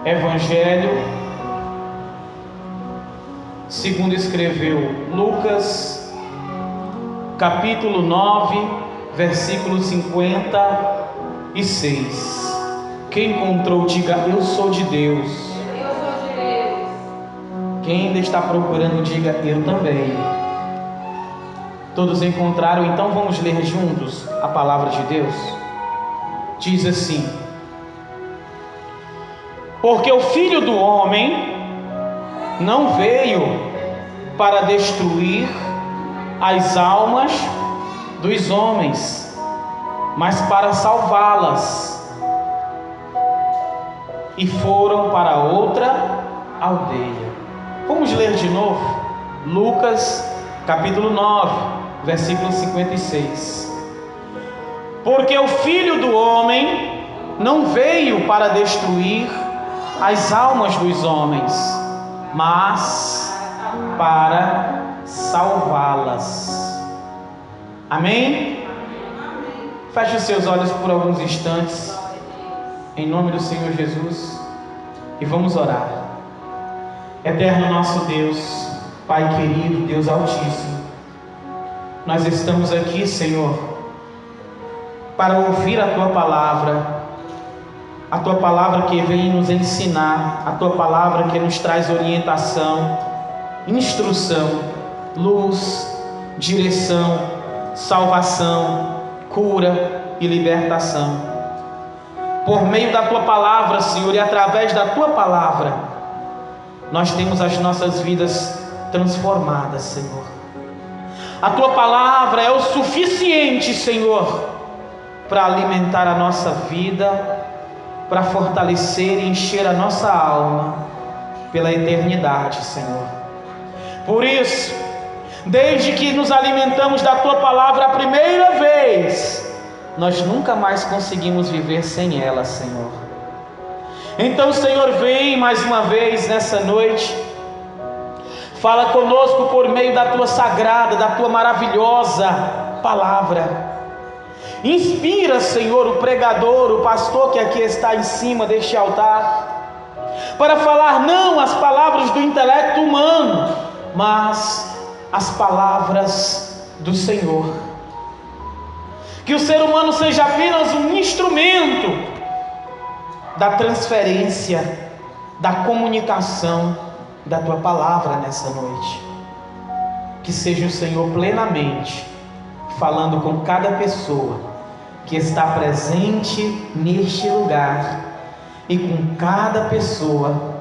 Evangelho segundo escreveu Lucas, capítulo 9, versículo 56. Quem encontrou, diga: eu sou de Deus. Eu sou de Deus. Quem ainda está procurando, diga: eu também. Todos encontraram? Então vamos ler juntos a palavra de Deus. Diz assim: porque o Filho do Homem não veio para destruir as almas dos homens, mas para salvá-las. E foram para outra aldeia. Vamos ler de novo? Lucas, capítulo 9, versículo 56. Porque o Filho do Homem não veio para destruir as almas dos homens, mas para salvá-las. Amém? Feche os seus olhos por alguns instantes, em nome do Senhor Jesus, e vamos orar. Eterno nosso Deus, Pai querido, Deus Altíssimo, nós estamos aqui, Senhor, para ouvir a Tua palavra que vem nos ensinar, a Tua palavra que nos traz orientação, instrução, luz, direção, salvação, cura e libertação. Por meio da Tua palavra, Senhor, e através da Tua palavra, nós temos as nossas vidas transformadas, Senhor. A Tua palavra é o suficiente, Senhor, para alimentar a nossa vida, para fortalecer e encher a nossa alma pela eternidade, Senhor. Por isso, desde que nos alimentamos da Tua palavra a primeira vez, nós nunca mais conseguimos viver sem ela, Senhor. Então, Senhor, vem mais uma vez nessa noite, fala conosco por meio da Tua sagrada, da Tua maravilhosa palavra. Inspira, Senhor, o pregador, o pastor que aqui está em cima deste altar, para falar não as palavras do intelecto humano, mas as palavras do Senhor. Que o ser humano seja apenas um instrumento da transferência, da comunicação da Tua palavra nessa noite. Que seja o Senhor plenamente falando com cada pessoa que está presente neste lugar e com cada pessoa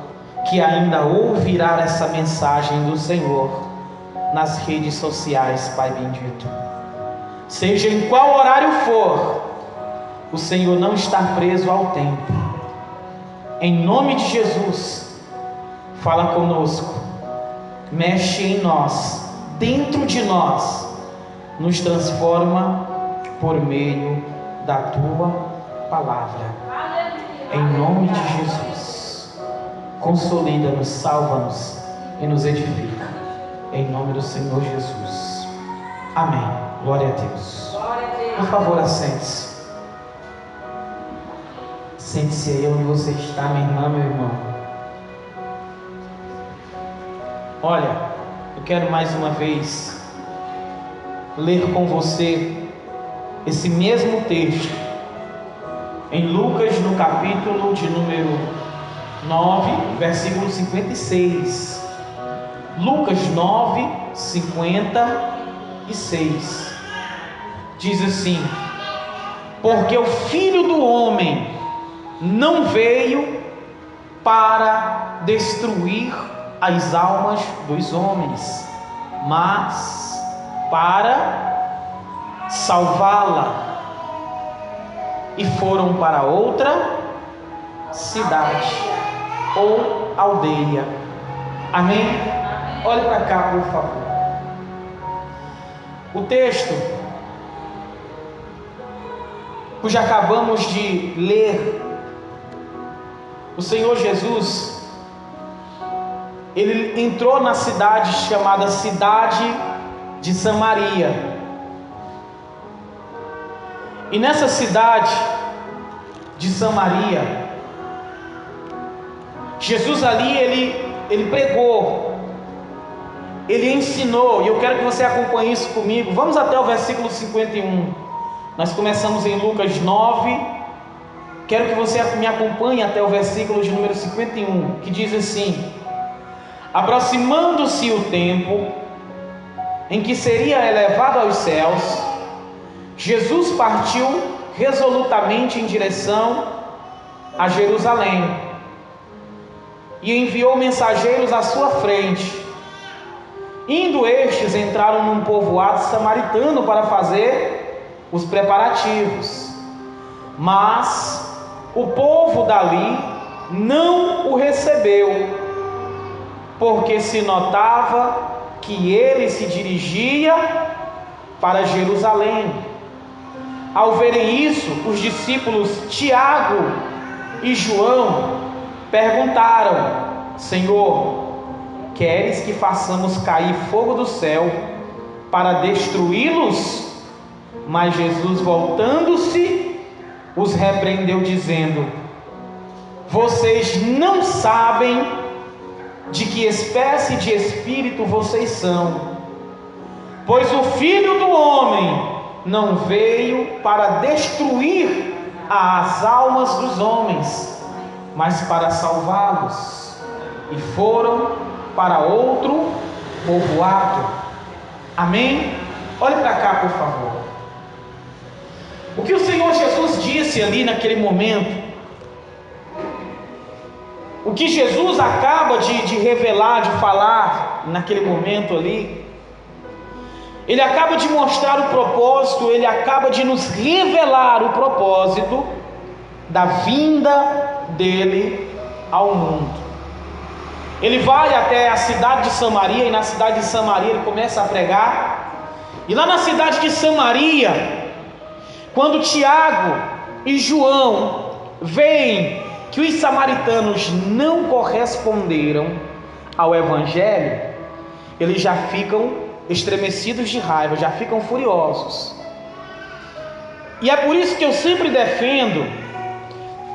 que ainda ouvirá essa mensagem do Senhor nas redes sociais, Pai bendito. Seja em qual horário for, o Senhor não está preso ao tempo. Em nome de Jesus, fala conosco, mexe em nós, dentro de nós, nos transforma por meio da Tua palavra. Em nome de Jesus, consolida-nos, salva-nos e nos edifica. Em nome do Senhor Jesus. Amém. Glória a Deus. Por favor, assente-se. Sente-se aí onde você está, minha irmã, meu irmão. Olha, eu quero mais uma vez ler com você esse mesmo texto em Lucas, no capítulo de número 9, versículo 56. Lucas 9, 56. Diz assim: porque o Filho do Homem não veio para destruir as almas dos homens, mas para salvá-la. E foram para outra cidade ou aldeia. Amém? Olhe para cá, por favor. O texto que já acabamos de ler, o Senhor Jesus, Ele entrou na cidade chamada cidade de Samaria. E nessa cidade de Samaria, Jesus ali, ele pregou, ele ensinou, e eu quero que você acompanhe isso comigo. Vamos até o versículo 51. Nós começamos em Lucas 9. Quero que você me acompanhe até o versículo de número 51, que diz assim: aproximando-se o tempo em que seria elevado aos céus, Jesus partiu resolutamente em direção a Jerusalém e enviou mensageiros à sua frente. Indo estes, entraram num povoado samaritano para fazer os preparativos, mas o povo dali não o recebeu, porque se notava que ele se dirigia para Jerusalém. Ao verem isso, os discípulos Tiago e João perguntaram: Senhor, queres que façamos cair fogo do céu para destruí-los? Mas Jesus, voltando-se, os repreendeu, dizendo: vocês não sabem de que espécie de espírito vocês são, pois o Filho do Homem não veio para destruir as almas dos homens, mas para salvá-los. E foram para outro povoado. Amém? Olhe para cá, por favor. O que o Senhor Jesus disse ali naquele momento, o que Jesus acaba de revelar, de falar naquele momento ali, Ele acaba de mostrar o propósito, Ele acaba de nos revelar o propósito da vinda dEle ao mundo. Ele vai até a cidade de Samaria, e na cidade de Samaria Ele começa a pregar. E lá na cidade de Samaria, quando Tiago e João veem que os samaritanos não corresponderam ao Evangelho, eles já ficam estremecidos de raiva, já ficam furiosos. E é por isso que eu sempre defendo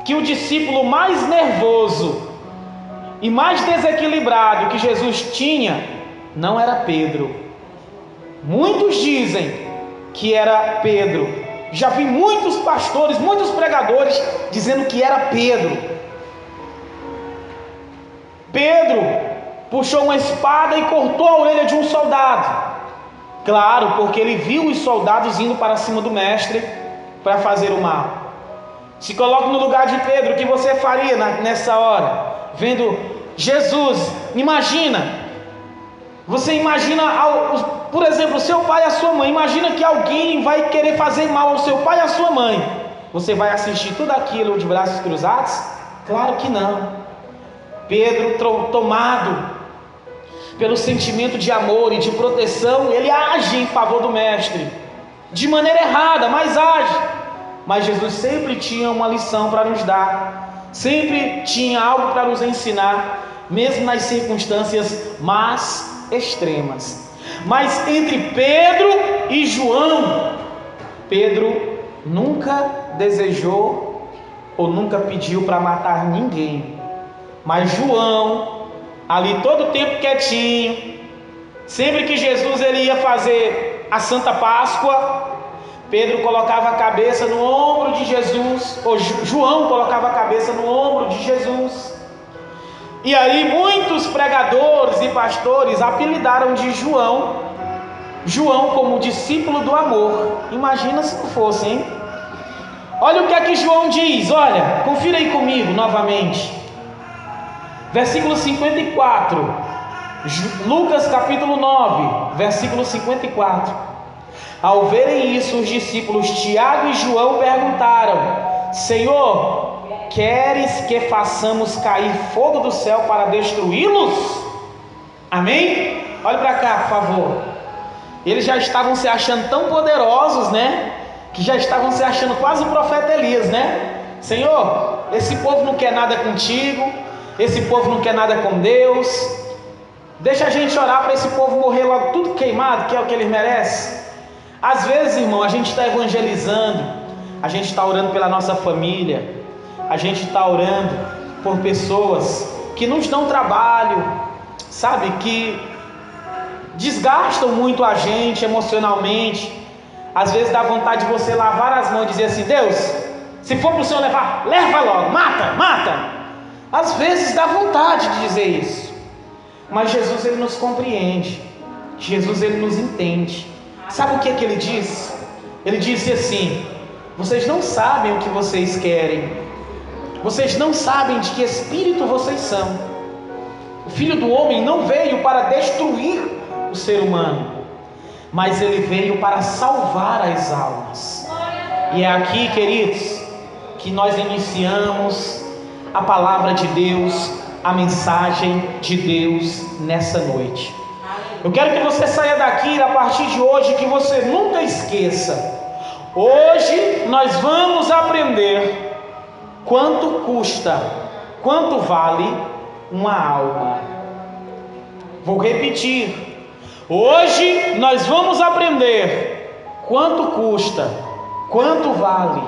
que o discípulo mais nervoso e mais desequilibrado que Jesus tinha não era Pedro. Muitos dizem que era Pedro. Já vi muitos pastores, muitos pregadores dizendo que era Pedro. Pedro puxou uma espada e cortou a orelha de um soldado. Claro, porque ele viu os soldados indo para cima do mestre para fazer o mal. Se coloque no lugar de Pedro, o que você faria nessa hora? Vendo Jesus, você imagina, por exemplo, seu pai e a sua mãe. Imagina que alguém vai querer fazer mal ao seu pai e à sua mãe. Você vai assistir tudo aquilo de braços cruzados? Claro que não. Pedro, tomado pelo sentimento de amor e de proteção, ele age em favor do mestre, de maneira errada, mas age. Mas Jesus sempre tinha uma lição para nos dar, sempre tinha algo para nos ensinar, mesmo nas circunstâncias mais extremas. Mas entre Pedro e João, Pedro nunca desejou ou nunca pediu para matar ninguém, mas João, ali todo o tempo quietinho, sempre que Jesus ele ia fazer a Santa Páscoa, Pedro colocava a cabeça no ombro de Jesus, ou João colocava a cabeça no ombro de Jesus. E aí muitos pregadores e pastores apelidaram de João como discípulo do amor. Imagina se não fosse, hein? Olha o que é que João diz, olha, confira aí comigo novamente. Versículo 54, Lucas capítulo 9, versículo 54. Ao verem isso, os discípulos Tiago e João perguntaram: Senhor, queres que façamos cair fogo do céu para destruí-los? Amém? Olha para cá, por favor. Eles já estavam se achando tão poderosos, né? Que já estavam se achando quase o profeta Elias, né? Senhor, esse povo não quer nada contigo, esse povo não quer nada com Deus. Deixa a gente orar para esse povo morrer logo tudo queimado, que é o que eles merecem. Às vezes, irmão, a gente está evangelizando, a gente está orando pela nossa família, a gente está orando por pessoas que nos dão trabalho, sabe, que desgastam muito a gente emocionalmente. Às vezes dá vontade de você lavar as mãos e dizer assim: Deus, se for para o Senhor levar, leva logo, mata. Às vezes dá vontade de dizer isso, mas Jesus, ele nos compreende, Jesus, ele nos entende. Sabe o que ele disse? Ele disse assim: vocês não sabem o que vocês querem, vocês não sabem de que espírito vocês são. O Filho do Homem não veio para destruir o ser humano, mas ele veio para salvar as almas. E é aqui, queridos, que nós iniciamos a palavra de Deus, a mensagem de Deus nessa noite. Eu quero que você saia daqui a partir de hoje, que você nunca esqueça. Hoje nós vamos aprender quanto custa, quanto vale uma alma. Vou repetir. Hoje nós vamos aprender quanto custa, quanto vale,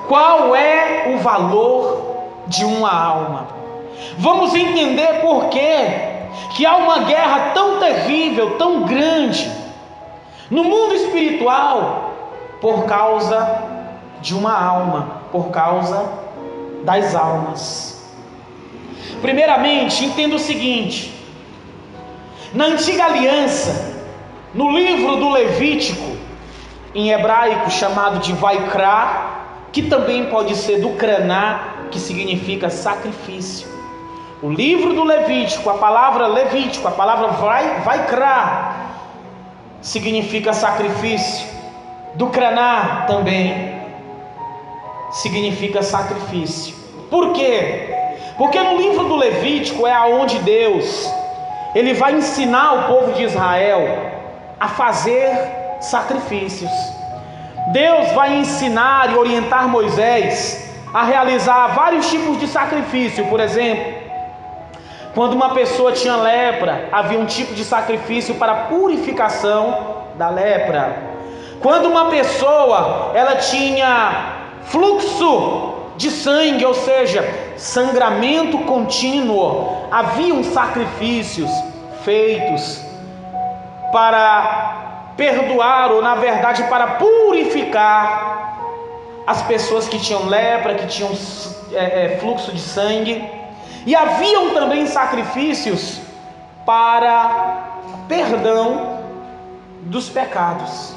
qual é o valor de uma alma. Vamos entender por que há uma guerra tão terrível, tão grande no mundo espiritual, por causa de uma alma, por causa das almas. Primeiramente, entenda o seguinte: na antiga aliança, no livro do Levítico, em hebraico chamado de Vaikra, que também pode ser do Kraná, que significa sacrifício. O livro do Levítico, a palavra Levítico, a palavra Vaikra, significa sacrifício. Do Kraná também significa sacrifício. Por quê? Porque no livro do Levítico é aonde Deus, ele vai ensinar o povo de Israel a fazer sacrifícios. Deus vai ensinar e orientar Moisés a realizar vários tipos de sacrifício. Por exemplo, quando uma pessoa tinha lepra, havia um tipo de sacrifício para a purificação da lepra. Quando uma pessoa ela tinha fluxo de sangue, ou seja, sangramento contínuo, haviam sacrifícios feitos para perdoar, ou na verdade para purificar as pessoas que tinham lepra, que tinham fluxo de sangue. E haviam também sacrifícios para perdão dos pecados.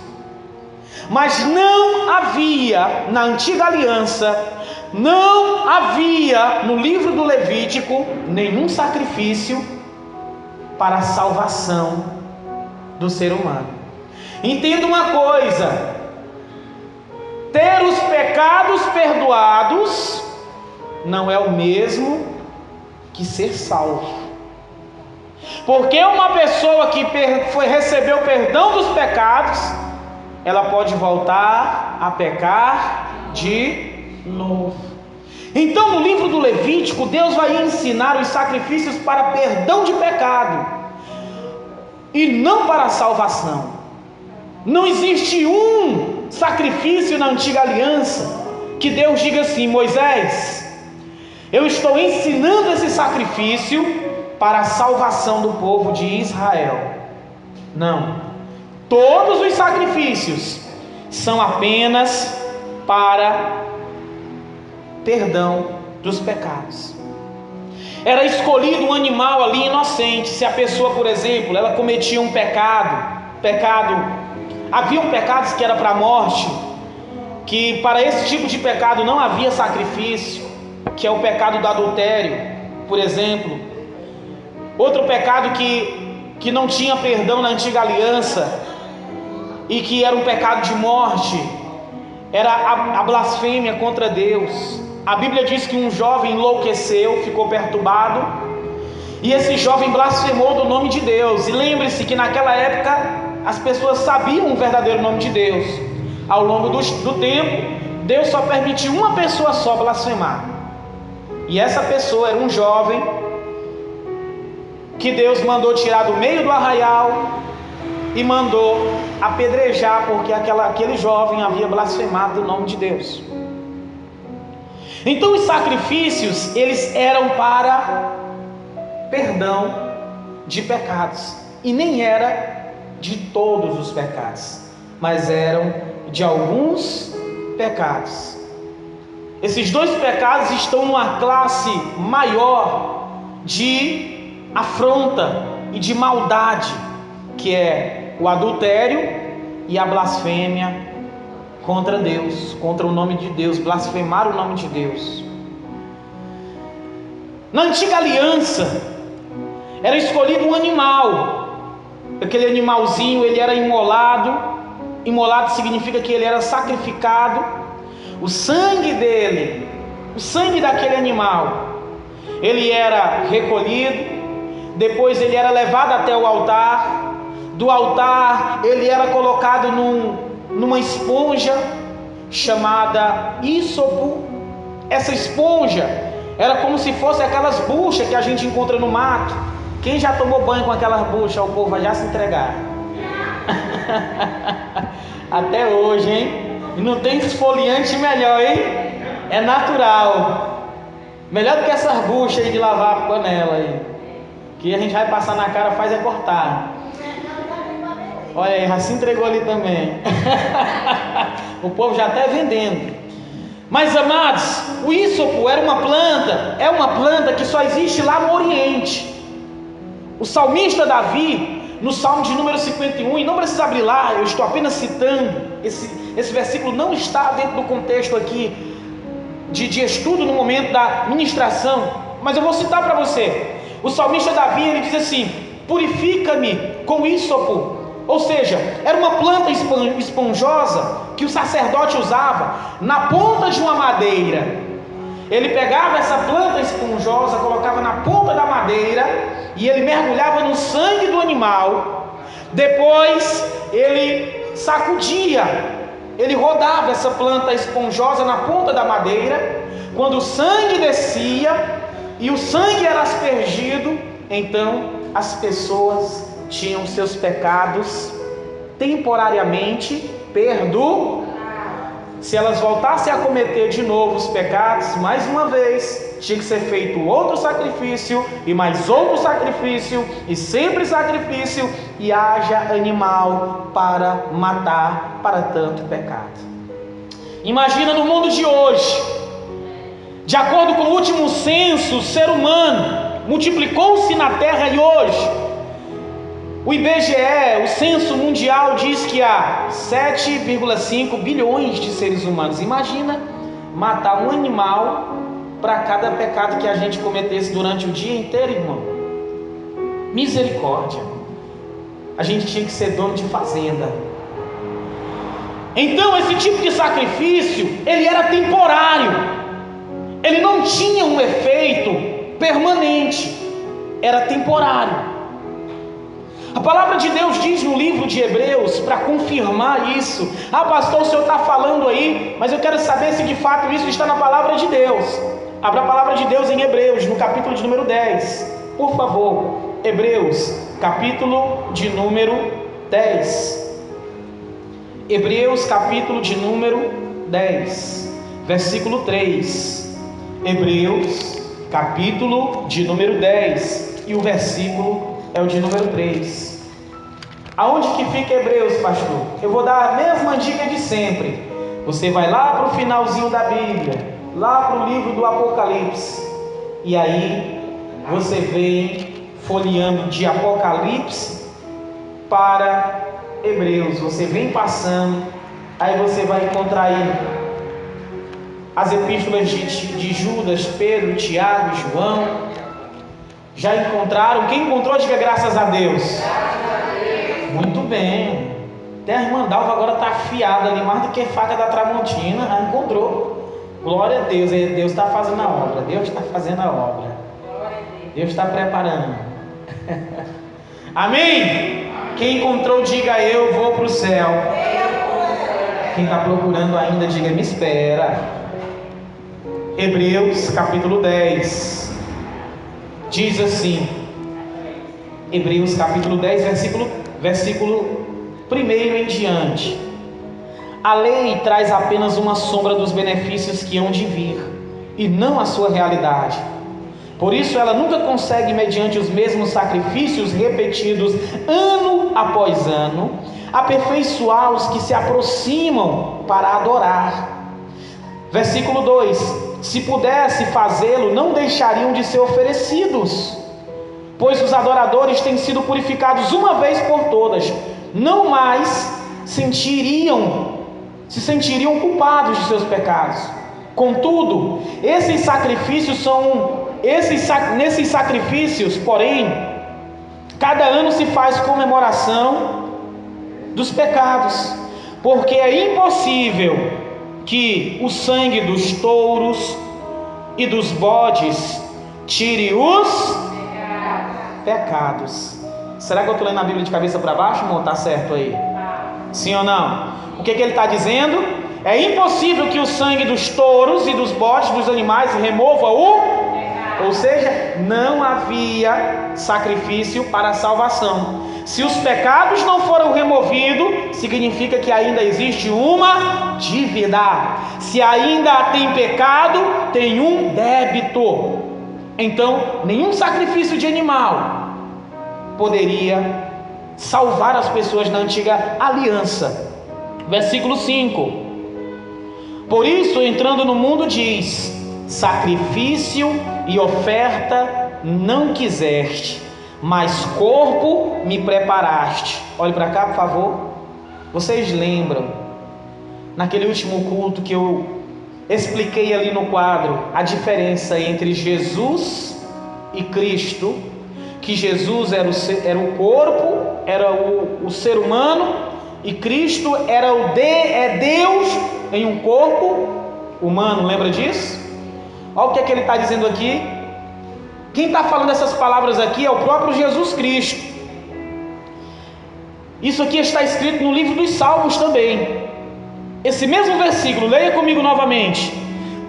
Mas não havia na antiga aliança, não havia no livro do Levítico nenhum sacrifício para a salvação do ser humano. Entenda uma coisa: ter os pecados perdoados não é o mesmo que ser salvo. Porque uma pessoa que recebeu perdão dos pecados, ela pode voltar a pecar de novo. Então, no livro do Levítico, Deus vai ensinar os sacrifícios para perdão de pecado e não para a salvação. Não existe um sacrifício na antiga aliança que Deus diga assim: Moisés, eu estou ensinando esse sacrifício para a salvação do povo de Israel. Não. Todos os sacrifícios são apenas para perdão dos pecados. Era escolhido um animal ali inocente. Se a pessoa, por exemplo, ela cometia um pecado, haviam pecados que era para a morte, que para esse tipo de pecado não havia sacrifício, que é o pecado do adultério, por exemplo. Outro pecado que não tinha perdão na antiga aliança e que era um pecado de morte, era a blasfêmia contra Deus. A Bíblia diz que um jovem enlouqueceu, ficou perturbado, e esse jovem blasfemou do nome de Deus. E lembre-se que naquela época as pessoas sabiam o verdadeiro nome de Deus. Ao longo do tempo, Deus só permitiu uma pessoa só blasfemar, e essa pessoa era um jovem que Deus mandou tirar do meio do arraial e mandou apedrejar, porque aquele jovem havia blasfemado o nome de Deus. Então os sacrifícios, eles eram para perdão de pecados. E nem era de todos os pecados, mas eram de alguns pecados. Esses dois pecados estão numa classe maior de afronta e de maldade, que é o adultério e a blasfêmia contra Deus, contra o nome de Deus, blasfemar o nome de Deus. Na antiga aliança era escolhido um animal. Aquele animalzinho, ele era imolado. Imolado significa que ele era sacrificado. O sangue dele, o sangue daquele animal, ele era recolhido. Depois ele era levado até o altar. Do altar ele era colocado numa esponja chamada ísopo. Essa esponja era como se fosse aquelas buchas que a gente encontra no mato. Quem já tomou banho com aquelas buchas? O povo vai já se entregar. Até hoje, hein? E não tem esfoliante melhor, hein? É natural. Melhor do que essas buchas aí de lavar a panela aí. Que a gente vai passar na cara, faz é cortar. Olha aí, já se entregou ali também. O povo já está vendendo. Mas, amados, o ísopo era uma planta, é uma planta que só existe lá no Oriente. O salmista Davi, no Salmo de número 51, e não precisa abrir lá, eu estou apenas citando, esse versículo não está dentro do contexto aqui de estudo no momento da ministração, mas eu vou citar para você. O salmista Davi, ele diz assim: purifica-me com ísopo. Ou seja, era uma planta esponjosa que o sacerdote usava na ponta de uma madeira. Ele pegava essa planta esponjosa, colocava na ponta da madeira e ele mergulhava no sangue do animal. Depois ele sacudia, ele rodava essa planta esponjosa na ponta da madeira. Quando o sangue descia e o sangue era aspergido, então as pessoas tinham seus pecados temporariamente perdoados. Se elas voltassem a cometer de novo os pecados, mais uma vez, tinha que ser feito outro sacrifício, e mais outro sacrifício, e sempre sacrifício, e haja animal para matar para tanto pecado. Imagina no mundo de hoje, de acordo com o último censo, o ser humano multiplicou-se na terra, e hoje o IBGE, o censo mundial, diz que há 7,5 bilhões de seres humanos. Imagina matar um animal para cada pecado que a gente cometesse durante o dia inteiro, irmão. Misericórdia. A gente tinha que ser dono de fazenda. Então esse tipo de sacrifício, ele era temporário. Ele não tinha um efeito permanente. Era temporário. A palavra de Deus diz no livro de Hebreus, para confirmar isso: ah, pastor, o senhor está falando aí, mas eu quero saber se de fato isso está na palavra de Deus. Abra a palavra de Deus em Hebreus, no capítulo de número 10, por favor. Hebreus, capítulo de número 10. Hebreus, capítulo de número 10, versículo 3. Hebreus, capítulo de número 10, e o versículo é o de número 3. Aonde que fica Hebreus, pastor? Eu vou dar a mesma dica de sempre. Você vai lá para o finalzinho da Bíblia, lá para o livro do Apocalipse, e aí você vem folheando de Apocalipse para Hebreus. Você vem passando, aí você vai encontrar aí as epístolas de Judas, Pedro, Tiago, João. Já encontraram? Quem encontrou, diga graças a Deus. Muito bem. Até a irmã Dalva agora está afiada ali, mais do que faca da Tramontina. Já encontrou. Glória a Deus. Deus está fazendo a obra. Deus está fazendo a obra. Deus está preparando. Amém? Quem encontrou, diga eu vou para o céu. Quem está procurando ainda, diga me espera. Hebreus capítulo 10 diz assim, Hebreus capítulo 10, versículo 1 em diante: a lei traz apenas uma sombra dos benefícios que hão de vir, e não a sua realidade. Por isso ela nunca consegue, mediante os mesmos sacrifícios repetidos ano após ano, aperfeiçoar os que se aproximam para adorar. Versículo 2: se pudesse fazê-lo, não deixariam de ser oferecidos, pois os adoradores têm sido purificados uma vez por todas, não mais se sentiriam culpados de seus pecados. Contudo, nesses sacrifícios, porém, cada ano se faz comemoração dos pecados, porque é impossível que o sangue dos touros e dos bodes tire os pecados. Será que eu estou lendo a Bíblia de cabeça para baixo, irmão? Está certo aí? Sim ou não? O que ele está dizendo? É impossível que o sangue dos touros e dos bodes, dos animais, remova ou seja, não havia sacrifício para a salvação. Se os pecados não foram removidos, significa que ainda existe uma dívida. Se ainda tem pecado, tem um débito. Então, nenhum sacrifício de animal poderia salvar as pessoas na antiga aliança. Versículo 5: por isso, entrando no mundo, diz: sacrifício e oferta não quiseste, mas corpo me preparaste. Olhe para cá, por favor. Vocês lembram, naquele último culto, que eu expliquei ali no quadro a diferença entre Jesus e Cristo? Que Jesus era o corpo, era o ser humano, e Cristo é Deus em um corpo humano. Lembra disso? Olha o que é que ele está dizendo aqui. Quem está falando essas palavras aqui é o próprio Jesus Cristo. Isso aqui está escrito no livro dos Salmos também. Esse mesmo versículo, leia comigo novamente.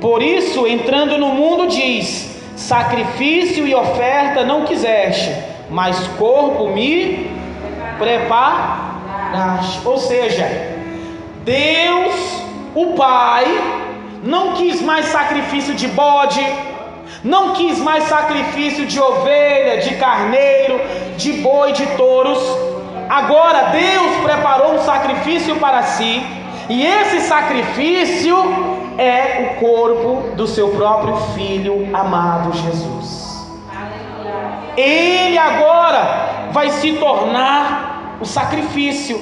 Por isso, entrando no mundo, diz: sacrifício e oferta não quiseste, mas corpo me preparaste. Ou seja, Deus, o Pai, não quis mais sacrifício de bode, não quis mais sacrifício de ovelha, de carneiro, de boi, de touros. Agora Deus preparou um sacrifício para si, e esse sacrifício é o corpo do seu próprio Filho amado Jesus. Ele agora vai se tornar o sacrifício.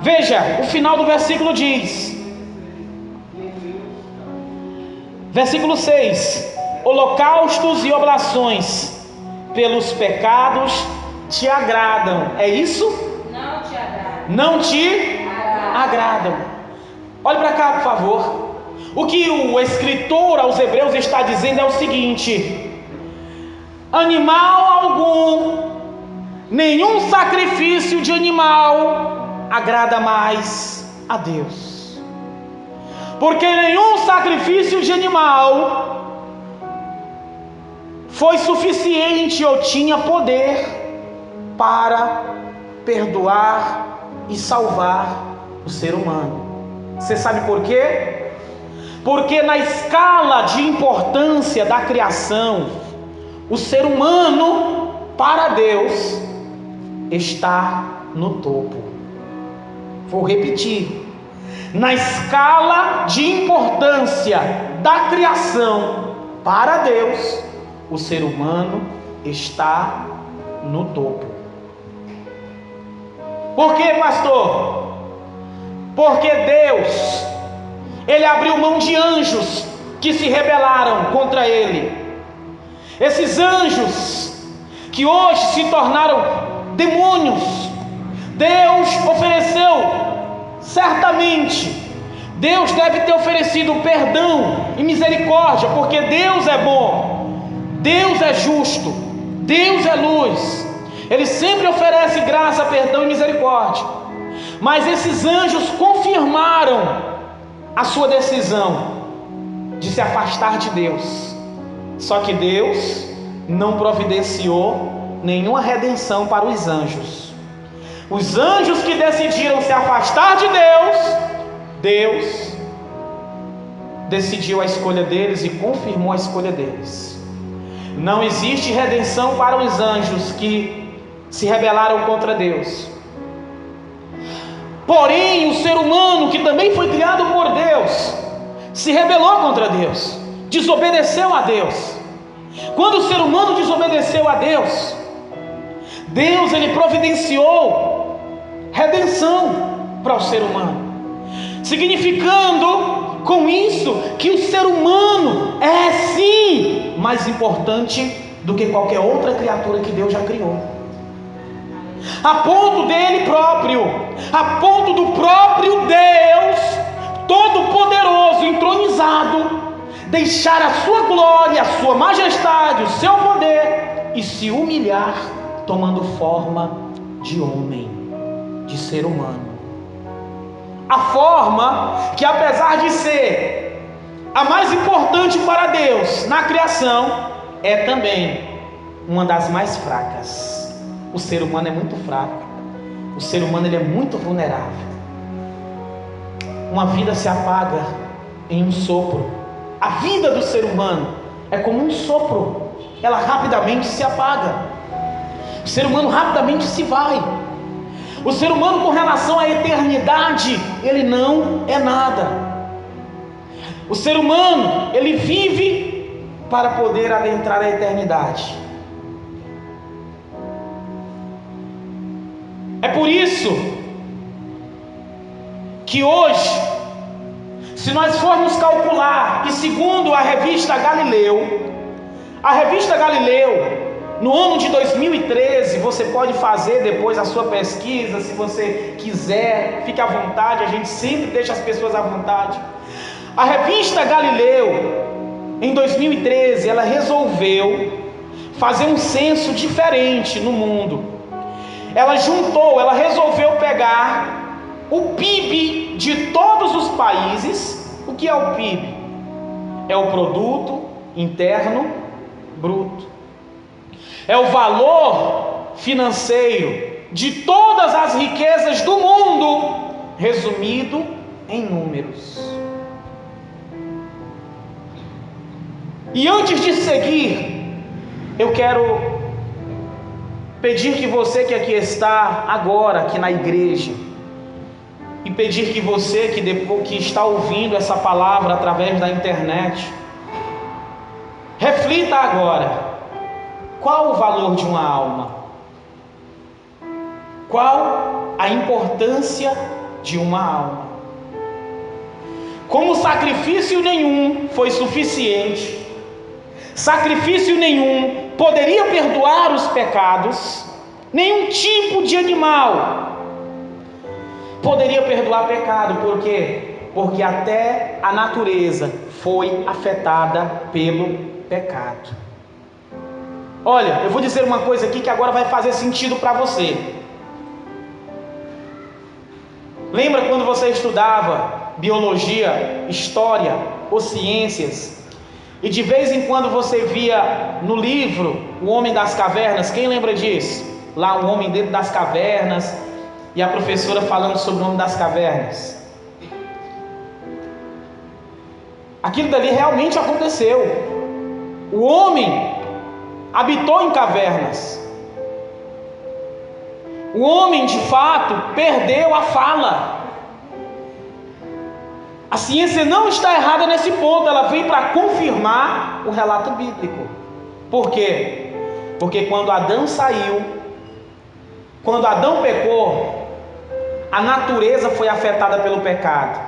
Veja, o final do versículo diz, versículo 6: holocaustos e oblações pelos pecados te agradam. É isso? Não te agradam. Não te agradam. Olhe para cá, por favor. O que o escritor aos Hebreus está dizendo é o seguinte: animal algum, nenhum sacrifício de animal agrada mais a Deus, porque nenhum sacrifício de animal foi suficiente ou tinha poder para perdoar e salvar o ser humano. Você sabe por quê? Porque na escala de importância da criação, o ser humano, para Deus, está no topo. Vou repetir: na escala de importância da criação, para Deus, o ser humano está no topo. Por quê, pastor? Porque Deus, Ele abriu mão de anjos que se rebelaram contra Ele. Esses anjos que hoje se tornaram demônios, Deus ofereceu, certamente, Deus deve ter oferecido perdão e misericórdia, porque Deus é bom, Deus é justo, Deus é luz. Ele sempre oferece graça, perdão e misericórdia. Mas esses anjos confirmaram a sua decisão de se afastar de Deus. Só que Deus não providenciou nenhuma redenção para os anjos. Os anjos que decidiram se afastar de Deus, decidiu a escolha deles e confirmou a escolha deles. Não existe redenção para os anjos que se rebelaram contra Deus. Porém, o ser humano, que também foi criado por Deus, se rebelou contra Deus, desobedeceu a Deus. Quando o ser humano desobedeceu a Deus, Deus ele providenciou redenção para o ser humano, significando com isso que o ser humano é sim mais importante do que qualquer outra criatura que Deus já criou. A ponto dele próprio, a ponto do próprio Deus Todo-Poderoso, entronizado, deixar a sua glória, a sua majestade, o seu poder e se humilhar, tomando forma de homem, de ser humano. A forma que, apesar de ser a mais importante para Deus na criação, é também uma das mais fracas. O ser humano é muito fraco. O ser humano ele é muito vulnerável. Uma vida se apaga em um sopro. A vida do ser humano é como um sopro. Ela rapidamente se apaga. O ser humano rapidamente se vai. O ser humano, com relação à eternidade, ele não é nada. O ser humano, ele vive para poder adentrar a eternidade. É por isso que hoje, se nós formos calcular, e segundo a revista Galileu, no ano de 2013, você pode fazer depois a sua pesquisa, se você quiser, fique à vontade, a gente sempre deixa as pessoas à vontade. A revista Galileu, em 2013, ela resolveu fazer um censo diferente no mundo. Ela resolveu pegar o PIB de todos os países. O que é o PIB? É o Produto Interno Bruto. É o valor financeiro de todas as riquezas do mundo, resumido em números. E antes de seguir, eu quero pedir que você que aqui está agora, aqui na igreja, e pedir que você que está ouvindo essa palavra através da internet, reflita agora. Qual o valor de uma alma? Qual a importância de uma alma? Como sacrifício nenhum foi suficiente, sacrifício nenhum poderia perdoar os pecados, nenhum tipo de animal poderia perdoar pecado. Por quê? Porque até a natureza foi afetada pelo pecado. Olha, eu vou dizer uma coisa aqui que agora vai fazer sentido para você. Lembra quando você estudava biologia, história ou ciências, e de vez em quando você via no livro O Homem das Cavernas? Quem lembra disso? Lá o homem dentro das cavernas, e a professora falando sobre o homem das cavernas. Aquilo dali realmente aconteceu. O homem habitou em cavernas. O homem, de fato, perdeu a fala. A ciência não está errada nesse ponto, ela vem para confirmar o relato bíblico. Por quê? Porque quando Adão saiu, quando Adão pecou, a natureza foi afetada pelo pecado.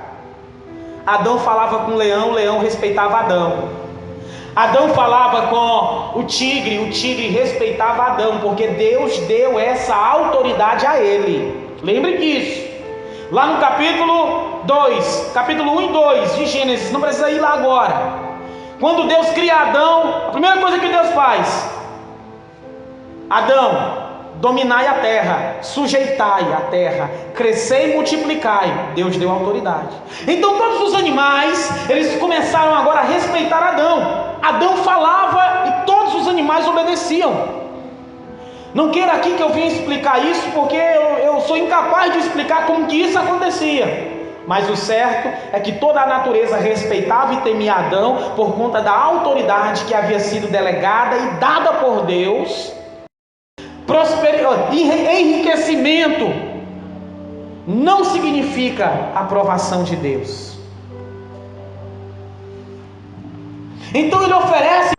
Adão falava com o leão respeitava Adão. Adão falava com o tigre respeitava Adão, porque Deus deu essa autoridade a ele. Lembre disso. Lá no capítulo 1 e 2 de Gênesis, não precisa ir lá agora. Quando Deus cria Adão, a primeira coisa que Deus faz: Adão, dominai a terra, sujeitai a terra, crescei e multiplicai. Deus deu autoridade. Então todos os animais, eles começaram agora a respeitar Adão. Adão falava e todos os animais obedeciam. Não queira aqui que eu venha explicar isso, porque eu sou incapaz de explicar como que isso acontecia. Mas o certo é que toda a natureza respeitava e temia Adão por conta da autoridade que havia sido delegada e dada por Deus. Enriquecimento não significa aprovação de Deus. Então ele oferece